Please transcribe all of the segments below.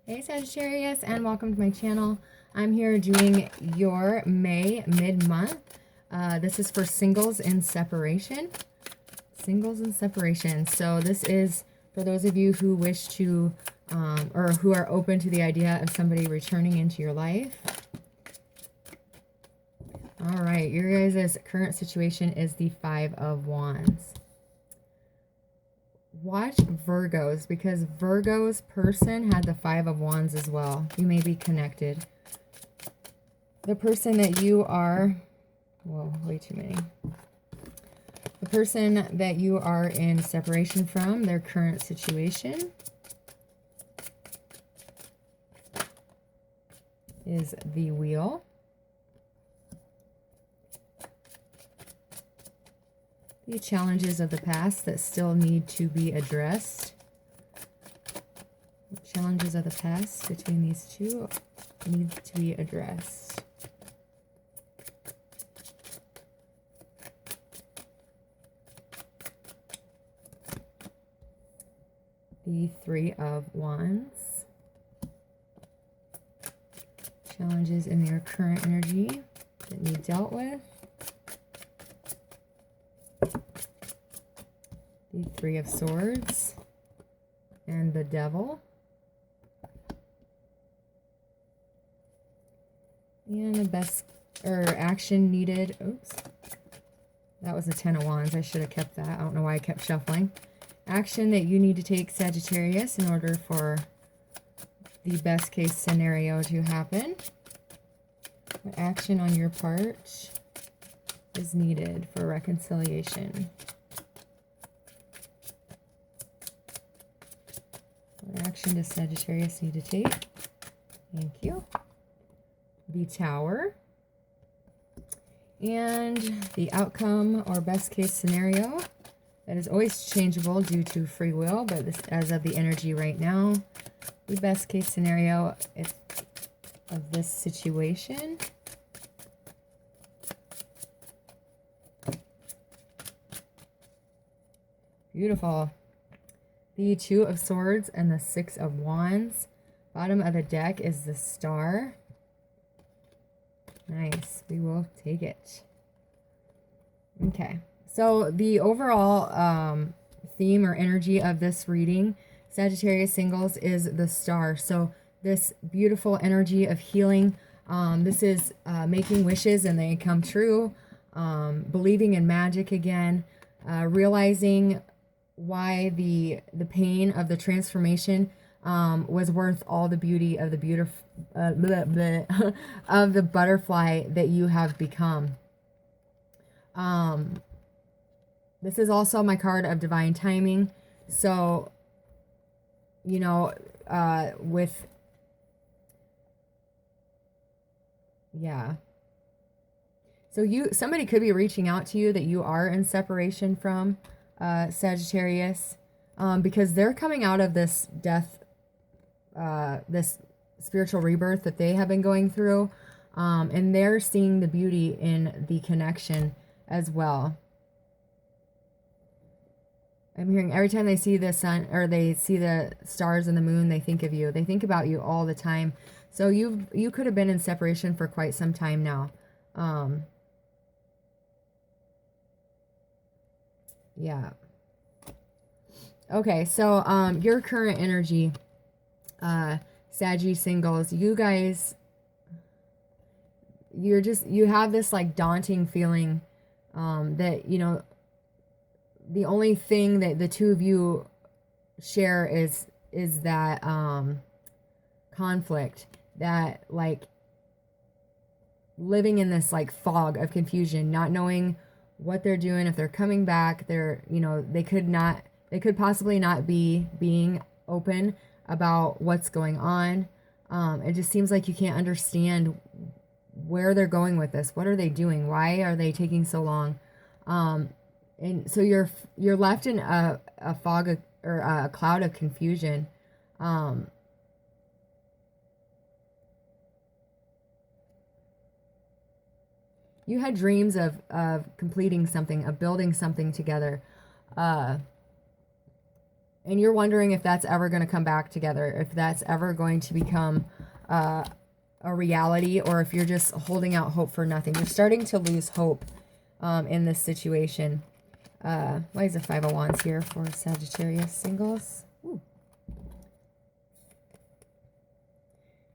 Hey Sagittarius, and welcome to my channel. I'm here doing your May mid-month. This is for singles in separation. Singles in separation. So this is for those of you who wish to, or who are open to the idea of somebody returning into your life. All right, your guys' current situation is the Five of Wands. Watch Virgos, because Virgo's person had the Five of Wands as well. You may be connected. The person that you are, whoa, way too many. The person that you are in separation from, their current situation, is the Wheel. The challenges of the past that still need to be addressed. The challenges of the past between these two need to be addressed. The Three of Wands. Challenges in your current energy that need dealt with. The Three of Swords and the Devil. And the best, or action needed. Oops. That was the Ten of Wands. I should have kept that. I don't know why I kept shuffling. Action that you need to take, Sagittarius, in order for the best case scenario to happen. What action on your part is needed for reconciliation? What action does Sagittarius need to take? Thank you. The Tower. And the outcome or best case scenario that is always changeable due to free will, but this, as of the energy right now, the best case scenario of this situation beautiful. The Two of Swords and the Six of Wands. Bottom of the deck is the Star. Nice. We will take it. Okay. So the overall theme or energy of this reading, Sagittarius singles, is the Star. So this beautiful energy of healing. This is making wishes and they come true. Believing in magic again. Realizing why the pain of the transformation was worth all the beauty of the beautiful of the butterfly that you have become. This is also my card of divine timing. So, you know, yeah. So somebody could be reaching out to you that you are in separation from, Sagittarius, because they're coming out of this death, this spiritual rebirth that they have been going through, and they're seeing the beauty in the connection as well. I'm hearing every time they see the sun or they see the stars and the moon, they think of you. They think about you all the time. So you could have been in separation for quite some time now. Yeah. Okay, so your current energy, Saggy singles, you guys, you have this like daunting feeling that, you know, the only thing that the two of you share is that conflict, that like living in this like fog of confusion, not knowing what they're doing, if they're coming back, they're, you know, they could possibly not be being open about what's going on. It just seems like you can't understand where they're going with this. What are they doing? Why are they taking so long? And so you're left in a fog of, or a cloud of confusion. You had dreams of completing something, of building something together. And you're wondering if that's ever going to come back together, if that's ever going to become a reality, or if you're just holding out hope for nothing. You're starting to lose hope in this situation. Why is the Five of Wands here for Sagittarius singles? Ooh.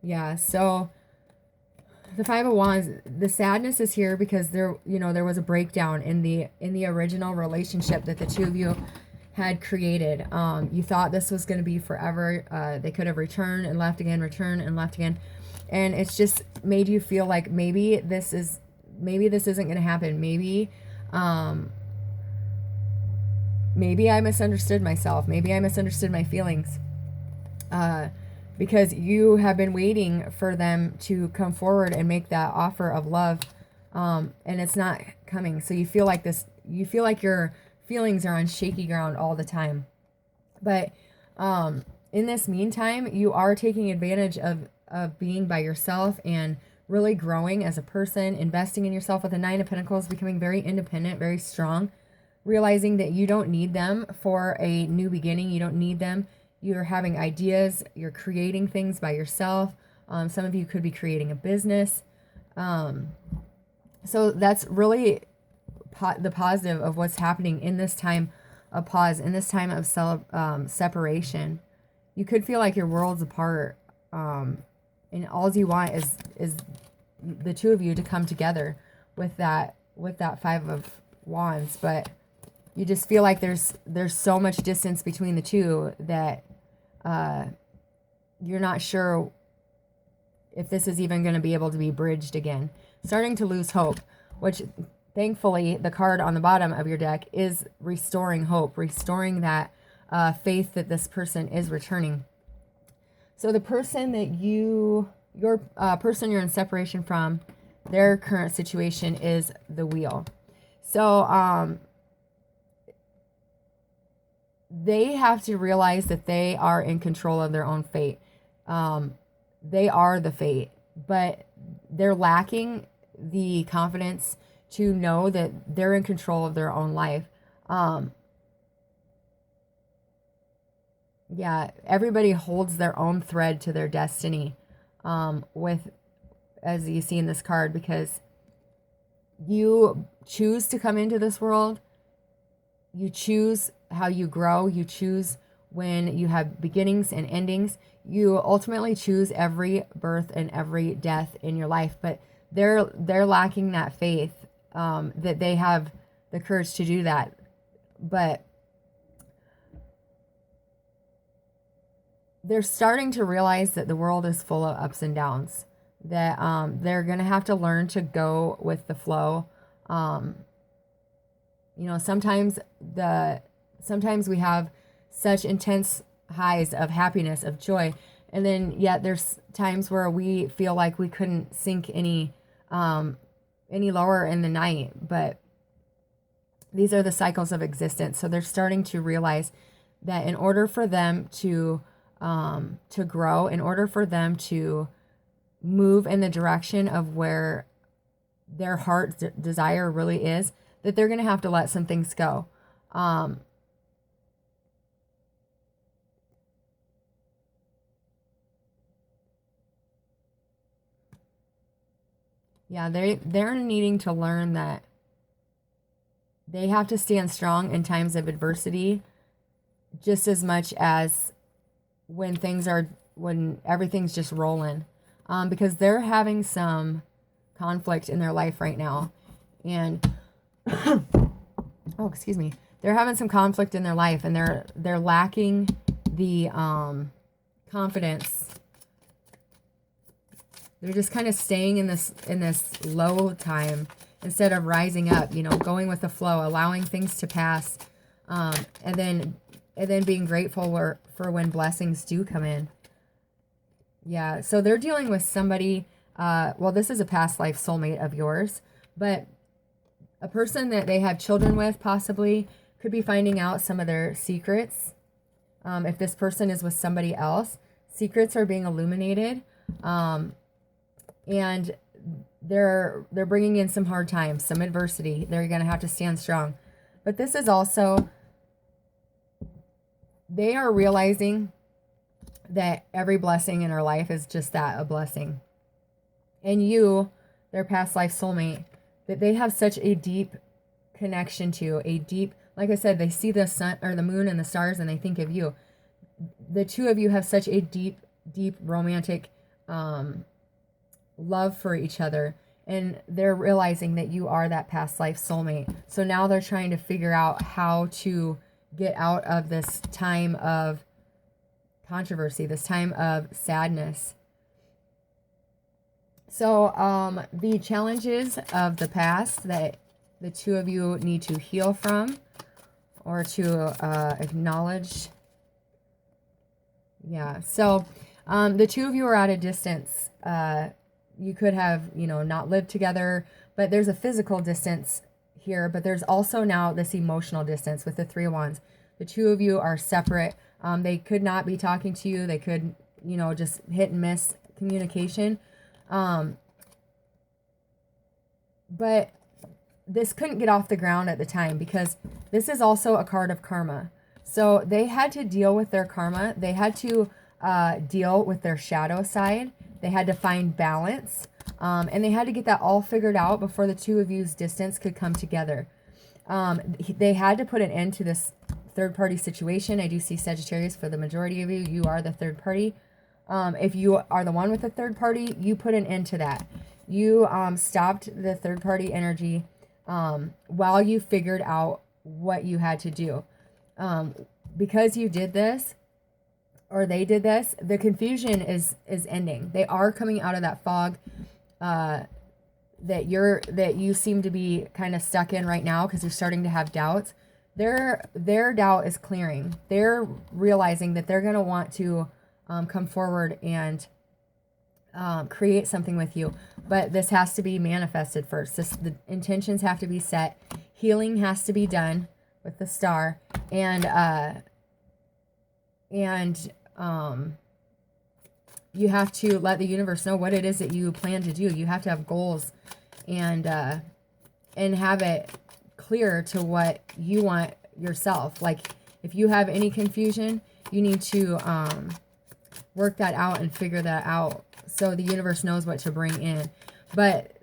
Yeah, so the Five of Wands, the sadness is here because there was a breakdown in the original relationship that the two of you had created. You thought this was going to be forever. They could have returned and left again, returned and left again. And it's just made you feel like maybe this isn't going to happen. Maybe I misunderstood myself. Maybe I misunderstood my feelings. Because you have been waiting for them to come forward and make that offer of love. And it's not coming. So you feel like your feelings are on shaky ground all the time. But in this meantime, you are taking advantage of being by yourself and really growing as a person, investing in yourself with the Nine of Pentacles, becoming very independent, very strong, realizing that you don't need them for a new beginning. You don't need them. You're having ideas. You're creating things by yourself. Some of you could be creating a business. So that's really the positive of what's happening in this time of pause, in this time of separation. You could feel like your world's apart, and all you want is the two of you to come together with that Five of Wands. But you just feel like there's so much distance between the two that you're not sure if this is even going to be able to be bridged again. Starting to lose hope, which thankfully the card on the bottom of your deck is restoring hope, restoring that faith that this person is returning. So the person that your person you're in separation from, their current situation is the Wheel. So they have to realize that they are in control of their own fate. They are the fate, but they're lacking the confidence to know that they're in control of their own life. Yeah, everybody holds their own thread to their destiny, with, as you see in this card, because you choose to come into this world. You choose how you grow. You choose when you have beginnings and endings. You ultimately choose every birth and every death in your life, but they're lacking that faith, that they have the courage to do that. But they're starting to realize that the world is full of ups and downs, that they're going to have to learn to go with the flow. Sometimes we have such intense highs of happiness, of joy, and then yet there's times where we feel like we couldn't sink any lower in the night. But these are the cycles of existence. So they're starting to realize that in order for them to grow, in order for them to move in the direction of where their heart's desire really is, that they're going to have to let some things go. Yeah, they're needing to learn that they have to stand strong in times of adversity just as much as when everything's just rolling. Because they're having some conflict in their life right now. And oh, excuse me. They're having some conflict in their life, and they're lacking the confidence. They're just kind of staying in this low time instead of rising up, going with the flow, allowing things to pass, and then being grateful for when blessings do come in. Yeah, so they're dealing with somebody, this is a past life soulmate of yours, but a person that they have children with possibly could be finding out some of their secrets. If this person is with somebody else, secrets are being illuminated. And they're bringing in some hard times, some adversity. They're going to have to stand strong. But this is also they are realizing that every blessing in our life is just that, a blessing. And you, their past life soulmate, that they have such a deep connection to, a deep, like I said, they see the sun or the moon and the stars and they think of you. The two of you have such a deep, deep romantic love for each other. And they're realizing that you are that past life soulmate. So now they're trying to figure out how to get out of this time of controversy, this time of sadness. So the challenges of the past that the two of you need to heal from or to acknowledge. Yeah, so the two of you are at a distance. You could have, not lived together, but there's a physical distance here, but there's also now this emotional distance with the Three of Wands. The two of you are separate. They could not be talking to you. They could, just hit and miss communication. But this couldn't get off the ground at the time because this is also a card of karma. So they had to deal with their karma. They had to deal with their shadow side. They had to find balance. And they had to get that all figured out before the two of you's distance could come together. They had to put an end to this third-party situation. I do see Sagittarius for the majority of you. You are the third party. If you are the one with the third party, you put an end to that. You stopped the third-party energy while you figured out what you had to do. Because you did this, or they did this, the confusion is ending. They are coming out of that fog that you seem to be kind of stuck in right now because you're starting to have doubts. Their doubt is clearing. They're realizing that they're going to want to come forward and create something with you, but this has to be manifested first. The intentions have to be set. Healing has to be done with the star, and you have to let the universe know what it is that you plan to do. You have to have goals and have it clear to what you want yourself. Like if you have any confusion, you need to work that out and figure that out so the universe knows what to bring in. But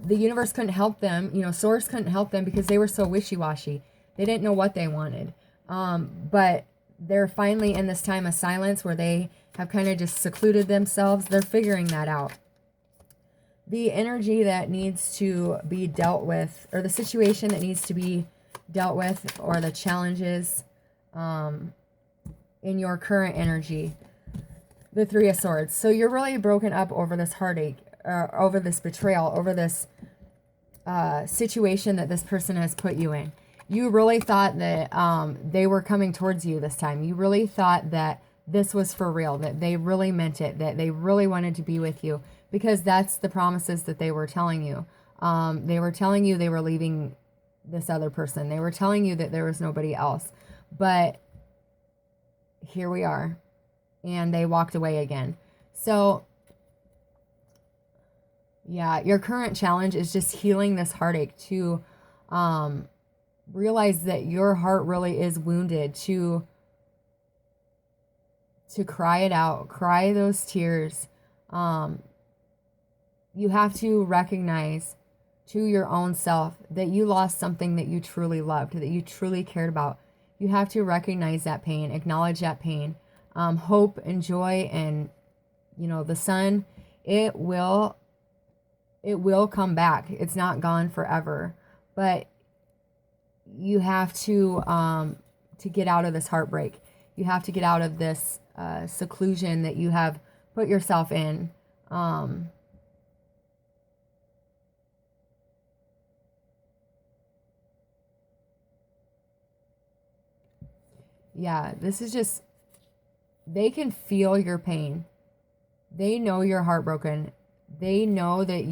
the universe couldn't help them, source couldn't help them because they were so wishy-washy. They didn't know what they wanted. But they're finally in this time of silence where they have kind of just secluded themselves. They're figuring that out. The energy that needs to be dealt with, or the situation that needs to be dealt with, or the challenges in your current energy, the Three of Swords. So you're really broken up over this heartache, over this betrayal, over this situation that this person has put you in. You really thought that they were coming towards you this time. You really thought that this was for real, that they really meant it, that they really wanted to be with you, because that's the promises that they were telling you. They were telling you they were leaving this other person. They were telling you that there was nobody else. But here we are. And they walked away again. So, yeah, your current challenge is just healing this heartache, to realize that your heart really is wounded, to cry it out, cry those tears. You have to recognize to your own self that you lost something that you truly loved, that you truly cared about. You have to recognize that pain, acknowledge that pain. Hope and joy and, the sun, it will come back. It's not gone forever, but you have to get out of this heartbreak. You have to get out of this seclusion that you have put yourself in. Yeah, this is just, they can feel your pain. They know you're heartbroken. They know that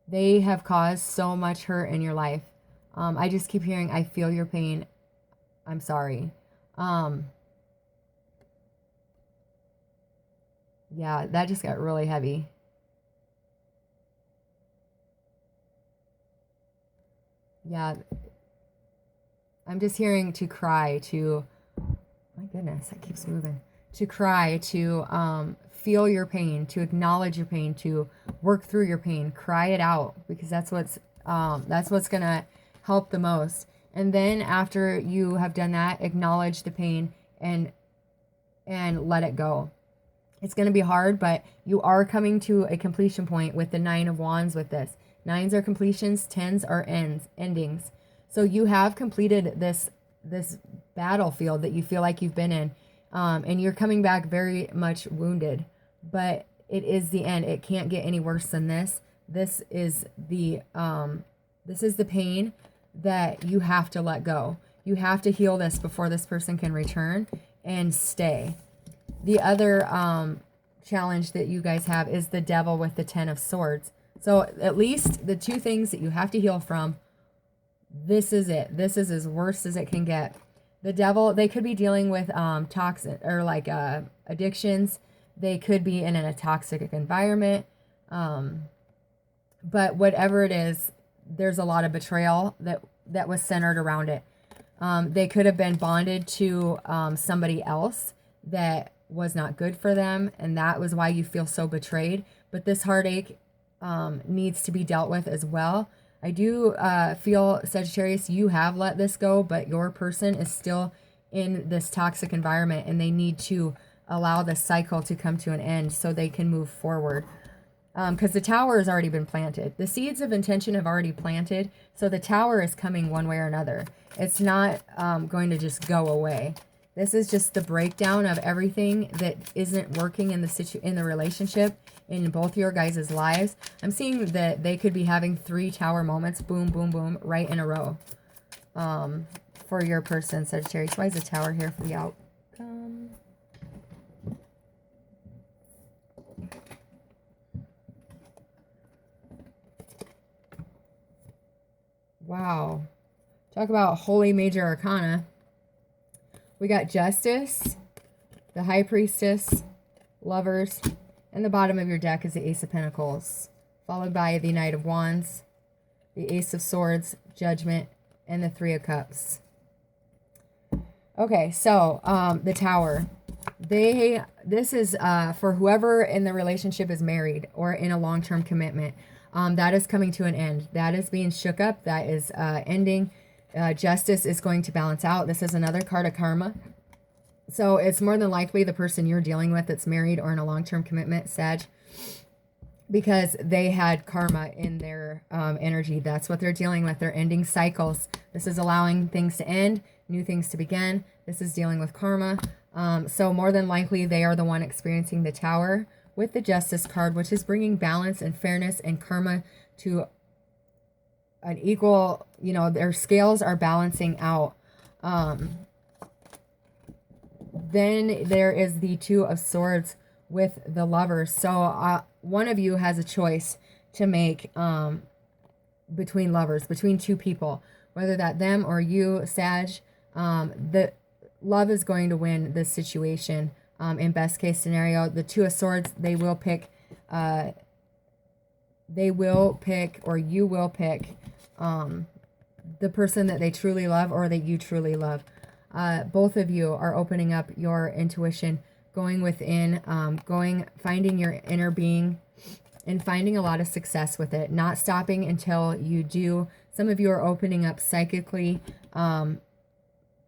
they have caused so much hurt in your life. I just keep hearing, I feel your pain. I'm sorry. Yeah, that just got really heavy. Yeah, I'm just hearing to cry, to My goodness, that keeps moving. To cry, to feel your pain, to acknowledge your pain, to work through your pain. Cry it out, because that's what's gonna help the most. And then after you have done that, acknowledge the pain and let it go. It's going to be hard, but you are coming to a completion point with the 9 of Wands with this. 9s are completions, 10s are endings. So you have completed this battlefield that you feel like you've been in, and you're coming back very much wounded, but it is the end. It can't get any worse than this. This is the pain that you have to let go. You have to heal this before this person can return and stay. The other challenge that you guys have is the devil with the 10 of swords. So at least the 2 things that you have to heal from, this is it. This is as worst as it can get. The devil, they could be dealing with toxic or like addictions. They could be in a toxic environment. But whatever it is, there's a lot of betrayal that was centered around it. They could have been bonded to somebody else that was not good for them, and that was why you feel so betrayed. But this heartache needs to be dealt with as well. I do feel, Sagittarius, you have let this go, but your person is still in this toxic environment, and they need to allow the cycle to come to an end so they can move forward. Because the tower has already been planted. The seeds of intention have already planted, so the tower is coming one way or another. It's not going to just go away. This is just the breakdown of everything that isn't working in the relationship in both your guys' lives. I'm seeing that they could be having 3 tower moments, boom, boom, boom, right in a row. For your person, Sagittarius. Why is the tower here for the outcome? Wow. Talk about holy major arcana. We got Justice, the High Priestess, Lovers, and the bottom of your deck is the Ace of Pentacles, followed by the Knight of Wands, the Ace of Swords, Judgment, and the 3 of Cups. Okay, so the Tower. This is for whoever in the relationship is married or in a long-term commitment. That is coming to an end. That is being shook up. That is ending. Justice is going to balance out. This is another card of karma. So it's more than likely the person you're dealing with that's married or in a long-term commitment, Sag, because they had karma in their energy. That's what they're dealing with. They're ending cycles. This is allowing things to end, new things to begin. This is dealing with karma. So more than likely they are the one experiencing the Tower with the Justice card, which is bringing balance and fairness and karma to an equal, their scales are balancing out. Then there is the 2 of Swords with the Lovers. So one of you has a choice to make between lovers, between 2 people, whether that them or you, Sag. The love is going to win this situation. In best case scenario, the 2 of Swords, you will pick the person that they truly love or that you truly love. Both of you are opening up your intuition, going within, finding your inner being and finding a lot of success with it, not stopping until you do. Some of you are opening up psychically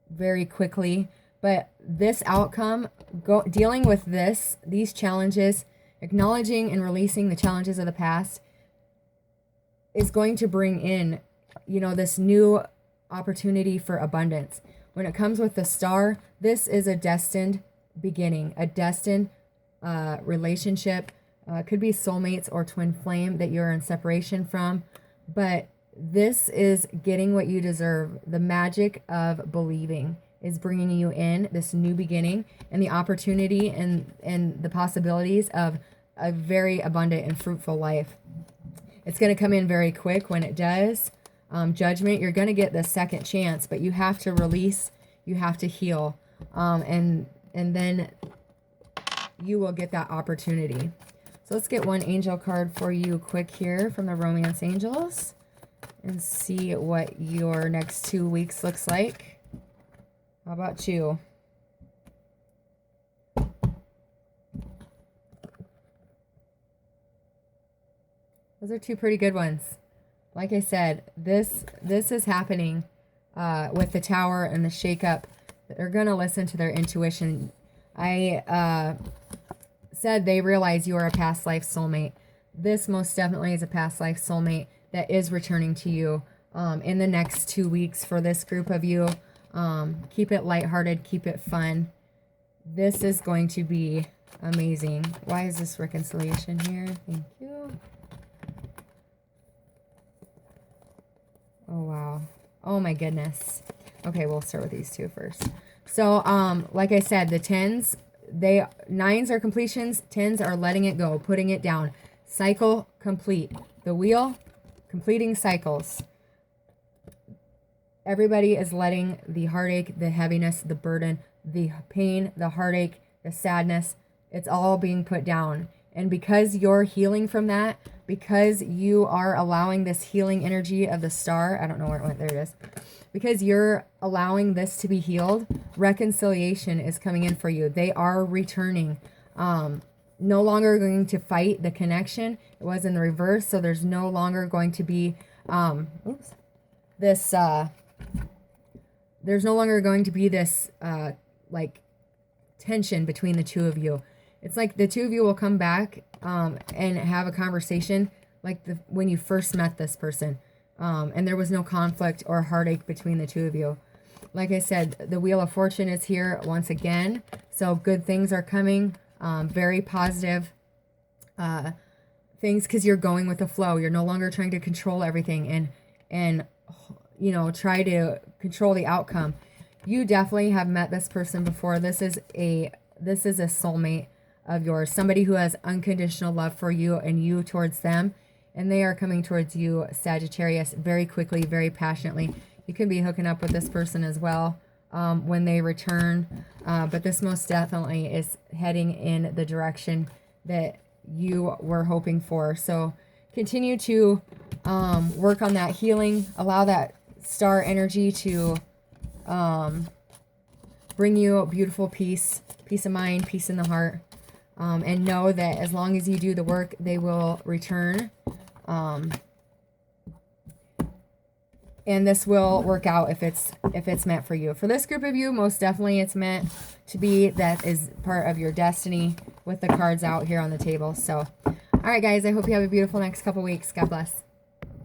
very quickly, but this outcome, dealing with these challenges, acknowledging and releasing the challenges of the past, is going to bring in, this new opportunity for abundance. When it comes with the Star, this is a destined beginning, a destined relationship. Could be soulmates or twin flame that you're in separation from, but this is getting what you deserve. The magic of believing is bringing you in this new beginning and the opportunity and the possibilities of a very abundant and fruitful life. It's going to come in very quick when it does. Judgment, you're going to get the second chance, but you have to release, you have to heal, and then you will get that opportunity. So let's get one angel card for you quick here from the Romance Angels and see what your next 2 weeks looks like. How about you? Those are two pretty good ones. Like I said, this is happening with the Tower and the shakeup. They're going to listen to their intuition. I said they realize you are a past life soulmate. This most definitely is a past life soulmate that is returning to you in the next 2 weeks for this group of you. Keep it lighthearted. Keep it fun. This is going to be amazing. Why is this reconciliation here? Thank you. Oh, wow. Oh, my goodness. Okay, we'll start with these two first. So, like I said, the 10s, nines are completions. 10s are letting it go, putting it down. Cycle complete. The wheel, completing cycles. Everybody is letting the heartache, the heaviness, the burden, the pain, the heartache, the sadness, it's all being put down. And because you're healing from that, because you are allowing this healing energy of the star, I don't know where it went, there it is. Because you're allowing this to be healed, reconciliation is coming in for you. They are returning. No longer going to fight the connection. It was in the reverse, so there's no longer going to be there's no longer going to be this like tension between the two of you. It's like the two of you will come back and have a conversation like when you first met this person. And there was no conflict or heartache between the two of you. Like I said, the Wheel of Fortune is here once again. So good things are coming. Very positive things because you're going with the flow. You're no longer trying to control everything and you know, try to control the outcome. You definitely have met this person before. This is a soulmate of yours. Somebody who has unconditional love for you and you towards them. And they are coming towards you, Sagittarius, very quickly, very passionately. You could be hooking up with this person as well when they return. But this most definitely is heading in the direction that you were hoping for. So continue to work on that healing. Allow that star energy to bring you beautiful peace, peace of mind, peace in the heart. And know that as long as you do the work, they will return. And this will work out if it's meant for you. For this group of you, most definitely it's meant to be. That is part of your destiny with the cards out here on the table. So, all right, guys, I hope you have a beautiful next couple weeks. God bless.